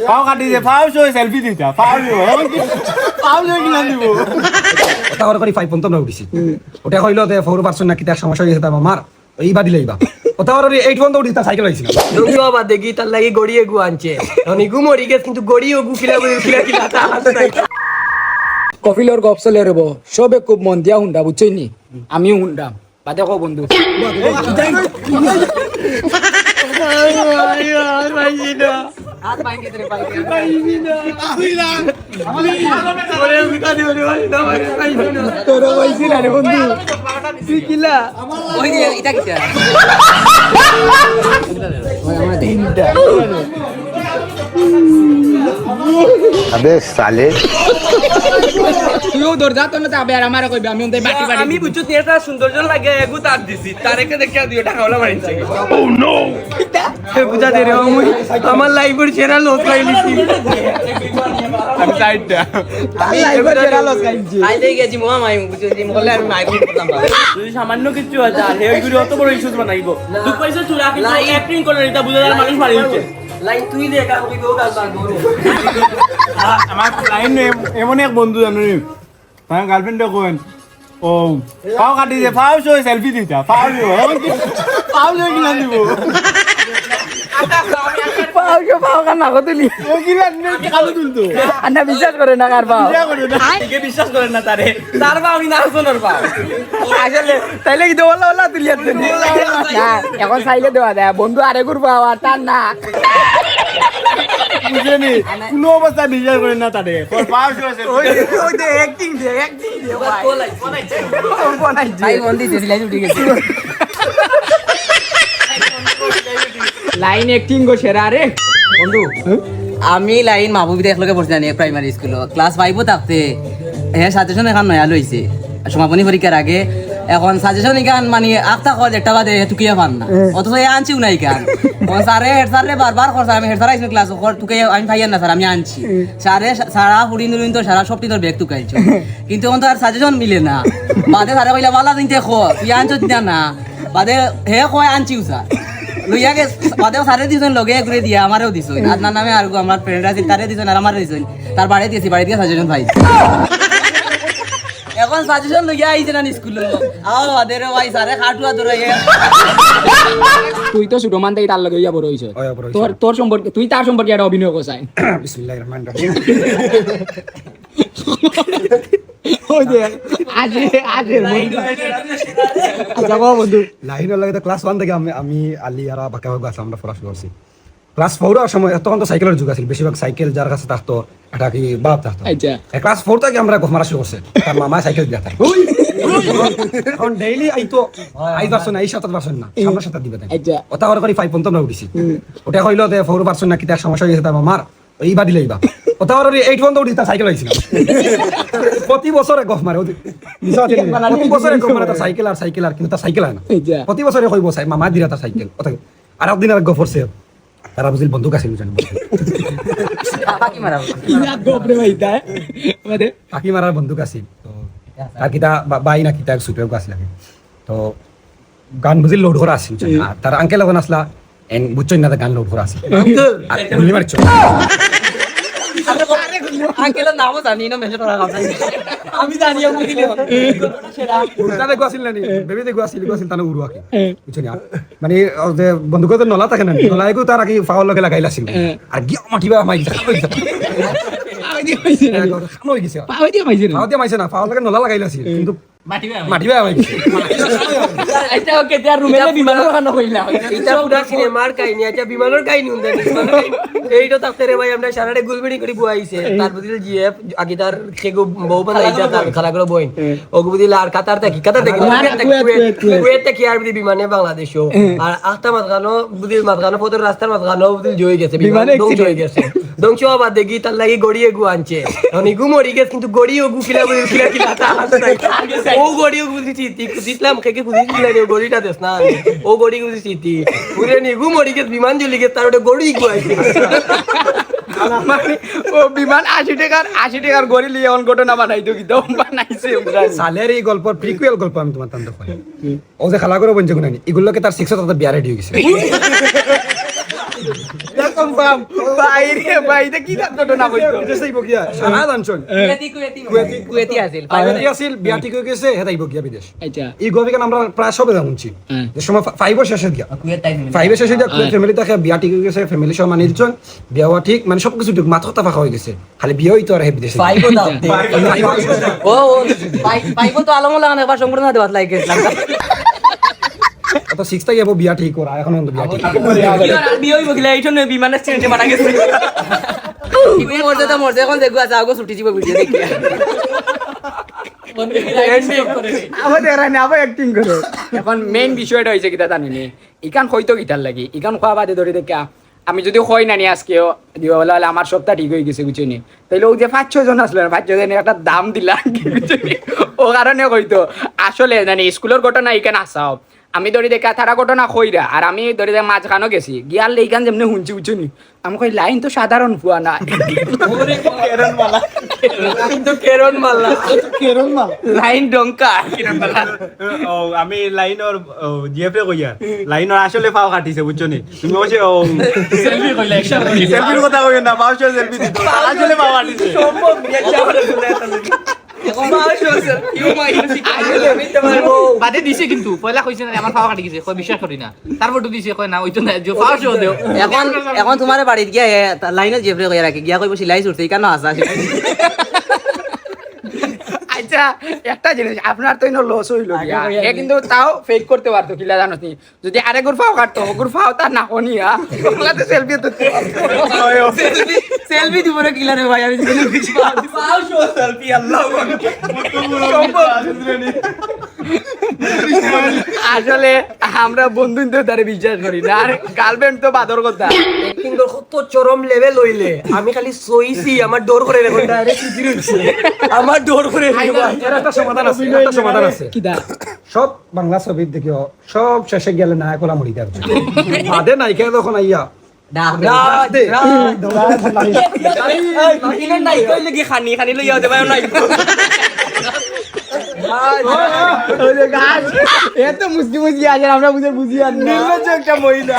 পাও কাটি যে পাও সই সেলফি দিতা পাও দিব পাও সই কিনা দিব ওটা করে করি 5 পর্যন্ত উঠিছি ওটা কইলো যে 4% নাকি তার সমস্যা হয়েছে তার মার এইবা দিলেইবা ওটা করে 8 পর্যন্ত উঠিছি তার সাইকেল আইছিল তুমি বাবা দেখি তার লাগি গড়িয়ে গু আনছে অনি গু মরি গেছে কিন্তু গড়িয়ে গু খিলা খিলা তা হাতে নাই কফিলর গপ চলে রব সবে খুব মন দিয়া হুন্ডা বুঝছইনি আমিও হুন্ডাম বাদে কো বন্ধু হাত বাইকে ধরে বাইকে তোর হইছিল রে বন্ধু তুই কিলা ওই যে এটা কি अबे साले তুইও দরজা তো না যাবে আর আমারে কইবে আমি ওই বাটি বাটি আমি বুঝছো এটা সৌন্দর্য লাগে এগু তার দিছি তারেকে দেখে দিও টাকা হলো মারিছে ও নো বুঝা দে রে আমি আমার লাইফের সেরা লস খাইলিছি আমি সাইডটা আমি লাইভে জেরা লস গাইছি আইলে গেছি মোয়া মাই বুঝছো যে মহলে আমি মাইক করতাম যদি সামান্য কিছু আছে আর হেগুড়ি অত বড় ইস্যুস বানাইবো তুই পয়সা চুরা কিন্তু অ্যাক্টিং করে এটা বুঝার মানুষ মারি দিচ্ছে লাইন তুই দে কাম কি গো গাল মারবো আমার লাইন এমন এক বন্ধু জানো তার গার্লফ্রেন্ডে কোন ও পাও কাটি যে পাও সই সেলফি দিতা পাও দিব পাও সই কিনা দিব পাও কানা কতলি ও কিনা নে কালো তুলতো আন্না বিশ্বাস করে না কার পাও কে বিশ্বাস করেন না তারে তার বা আমি না শোনার পা আসলে তাইলে কি দেওয়ালা ওলা তুলিয়া দেন না এখন চাইলে দেওয়া দেয় বন্ধু আরে করবো আর তার না বুঝেনি কোনো অবস্থা বিশ্বাস করেন না তারে পাও সই ওই যে অ্যাক্টিং দে ভাই বন্ধি দিছি লাইন উঠে গেছে লাইন অ্যাক্টিং গো সেরা রে বন্ধু আমি লাইন মাহবুবিতে একলগে পড়ছি জানি প্রাইমারি স্কুলে ক্লাস 5 ও থাকতে হ্যাঁ সাজেশন এখন নয়া লইছে সমাপনী পরীক্ষার আগে এখন সাজেশন গান মানে আফতা কল একটা বাদে তুকিয়া পান না অথচ এ আনছিও নাই গান স্যারে হেড স্যারে বারবার করছে আমি হেড স্যার আইছি ক্লাস তুকে আমি পাইয়ান না স্যার আমি আনছি স্যারে সারা হুড়ি নুরিন তো সারা সবটি তোর ব্যাগ তুকাইছো কিন্তু এখন তো আর সাজেশন মিলে না বাদে স্যারে কইলা বালা দিনতে খো তুই আনছো না বাদে হে কয় আনছিও স্যার লইয়া গে বাদেও সারে দিছেন লগে ঘুরে দিয়া আমারও দিছেন আপনার নামে আর আমার ফ্রেন্ড আছে তারে দিছেন আর আমারও দিছেন তার বাড়ি দিয়েছি বাড়ি দিয়ে সাজেশন ভাই এখন সাজেশন লইয়া আইছে না স্কুলে আও বাদে রে ভাই সারে খাটুয়া ধরে তুই তো ছোট মান তাই তার লগে ইয়া বড় হইছ তোর তোর সম্পর্কে তুই তার সম্পর্কে একটা অভিনয় করছাই বিসমিল্লাহির রহমানির রহিম ওই যে আজে আচ্ছা বাবা বন্ধু লাইনের লাগে ক্লাস 1 থেকে আমি আলী আর বাকা বাকা আমরা পড়াশোনা করছি ক্লাস 4 এর সময় তখন তো সাইকেলের যুগ আছিল বেশিরভাগ সাইকেল যার কাছে থাকতো এটা কি বাপ থাকতো আচ্ছা ক্লাস 4 থেকে আমরা মারা শুরু করছে তার মামা সাইকেল দিয়া থাকে এখন ডেইলি আইতো 5% না 7% না সামনের সাথে দিবে তাই আচ্ছা ওটা করে 5 পর্যন্ত আমরা উঠিছি ওটা কইলো যে 4% নাকি তার সমস্যা হয়েছে তার মামার এইবা দিলেইবা ওটা করে 8 পর্যন্ত উঠিছি তার সাইকেল আইছিল প্রতি বছরে গফ মারে প্রতি বছরে গফ মারে তার সাইকেল আর কিন্তু তার সাইকেল হয় না প্রতি বছরে কইব সাই মামা দিরা তার সাইকেল ওটা আর একদিন আর গফ করছে তারা বুঝিল বন্ধু কাছে জানি পাকি মারা ইয়া গোবরে ভাইতা মানে পাখি মারার বন্দুক আছে তো আর কিতা বাই না কিতা সুপেও গাছ লাগে তো গান বুঝিল লোড করা আছে আর তার আঙ্কেল এখন আসলা এন বুঝছই না গান লোড করা আছে আর গুলি মারছো আঙ্কেলের নামও জানি না মেসেজ করা কথা আমি জানি আমি দিলে তাতে গোয়াছিল না বেবি দে গোয়াছিল তানে উড়ুয়াকে বুঝছনি মানে যে বন্দুকতে নলা থাকে না নলাইগো তার কি ফাউল লগে লাগাইলা ছিল আর গিয়া মাটিবা মাই খানো গিছে পাও দিয়া মাইছে না ফাউল দিয়ে মাইছে না ফাউল লগে নলা লাগাইলা ছিল কিন্তু মাটিবা মাই আইতা ওকে তার রুমে বিমানের কানো কইলা এটা পুরা সিনেমার কাহিনী আছে বিমানের কাহিনী উন্দে এইটা তাতে রে ভাই আমরা সারাটা গুলবিড়ি করে বুয়াইছে তার বদিল জিএফ আগে তার কেগো বউ বানাইছা তার খালা করে বইন ওগো বদিল আর কাতার থেকে কুয়েত থেকে আর বিমানে বাংলাদেশও আর আখতা মাতগানো বদিল মাতগানো পথের রাস্তার মাতগানো বদিল জয় গেছে বিমান ধ্বংস হয়ে গেছে ধ্বংস হবার দেখি তার লাগি গড়িয়ে গু আনছে অনি গু মরি গেছে কিন্তু গড়িও গু খিলা তা হাতে নাই ও গড়িও গু দিছি ইসলাম কে বুঝিছিলেন ও গড়িটা দেশ না ও গড়ি গু দিছি পুরে নি গু মরি গেছে বিমান জ্বলি গেছে তার ওটা গড়ি গু আইছে ও বিমান 80 টাকার গড়ি লিয়ে অন ঘটনা বানাইতো কি দম বানাইছে সালের এই গল্পর প্রিকুয়েল গল্প আমি তোমার তান্তে কই ও যে খালা করে বঞ্চ গুনানি এগুলোকে তার 600 টাকা বিয়া রেডি হয়ে গেছে কনফার্ম বাইরে বাইরে কি ঘটনা কইতো বিদেশ যাইব গিয়া সারা জানছন কুয়েতি আছিল পাইলটি আছিল বিয়া ঠিক হয়ে গেছে হে যাইব গিয়া বিদেশ আচ্ছা এই গবিকান আমরা প্রায় সবে জানছি যে সময় 5 শেষে গিয়া কুয়েত টাইম 5 শেষে গিয়া ফ্যামিলি তাকে বিয়া ঠিক হয়ে গেছে ফ্যামিলি সব মানি দিছন বিয়া হওয়া ঠিক মানে সবকিছু ঠিক মাথা কথা হয়ে গেছে খালি বিয়ে হইতো আর হে বিদেশে পাইবো দাওতে ও পাইবো তো আলম লাগানো একবার সম্পূর্ণ দেওয়াত লাগে তো 6 তাই বিয়া ঠিক করা এখন বিয়া ঠিক বিয়ে হইব গিলা এইটা বিমানের স্ট্যান্ডে পাঠা গেছে ইবে মর্যাদা মর্যাদা এখন দেখবা যাও ছুটি যাব ভিডিও দেখি আমাদের রানি আবার অ্যাক্টিং করে এখন মেইন বিষয়টা হইছে কিটা জানেনি ইকান কইতো কিটার লাগি ইকান খোয়া বাদে ধরে দেখা আমি যদি কই নানি আজকেও দিবা বলে আমার সপ্তাহ ঠিক হয়ে গেছে বুঝছিনি তাইলে ও যে 5-6 জন আসলো 5 জনের একটা দাম দিলাম ও কারণে কইতো আসলে জানি স্কুলের ঘটনা ইকান আসাও আমি ধরে দেখা তারা ঘটনা কইরা আর আমি ধরে দেখা মাঝখানো গেছি গিয়ার লেইকান যেমনি হুঁচি উচুনি আমি কই লাইন তো সাধারণ ফুয়া না লাইন ডঙ্কা আমি লাইনৰ জিএফে কইয়া লাইনৰ আসলে পাও কাটিছে বুঝছো নি তুমি কইছে সেলফি কইলা একশো সেলফির কথা কই না পাও সেলফি দিত আসলে পাও কাটিছে বাদে দিছে কিন্তু পয়লা কইছে না আমার পাওয়া কাটি গেছে কই বিশ্বাস করি না তারপর তো দিছে কই না ওইতো না যে পাওয়া শো দেও এখন এখন তোমার বাড়িত গিয়া লাইনে জেফরে কইয়া রাখি গিয়া কইব সিলাই ছুটছে কেন আসা আচ্ছা একটা জিনিস আপনার তো লস হইল এ কিন্তু তাও ফেক করতে পারতো কিলা জানো নি যদি আরে গুরফাও কাটতো গুরফাও তার না হনিয়া ওগুলাতে সেলফি তো সেলফি দিব রে কিলা রে ভাই আমি পাওয়া শো সেলফি আল্লাহ আসলে আমরা বন্ধুত্ব দ্বারা বিশ্বাস করি না আর গার্লফ্রেন্ড তো বাদর কথা কিন্তু কত চরম লেভেল হইলে আমি খালি সইছি আমার ডোর করে রেখে ডাইরেক্ট সিটি হইছে আমার ডোর করে এর একটা সমাধান আছে কিটা সব বাংলা ছবির দেখিও সব শেষে গেলে নায়ক ওলা মরি যাবে বাদে নায়িকা যখন আইয়া ডাক দে ইনে নাই কইলে কি খানি খানি লইয়া দেবা নাই এত মুসকি মুসকি আছে আমরা বুঝে বুঝি আর নির্লজ্জ একটা মহিলা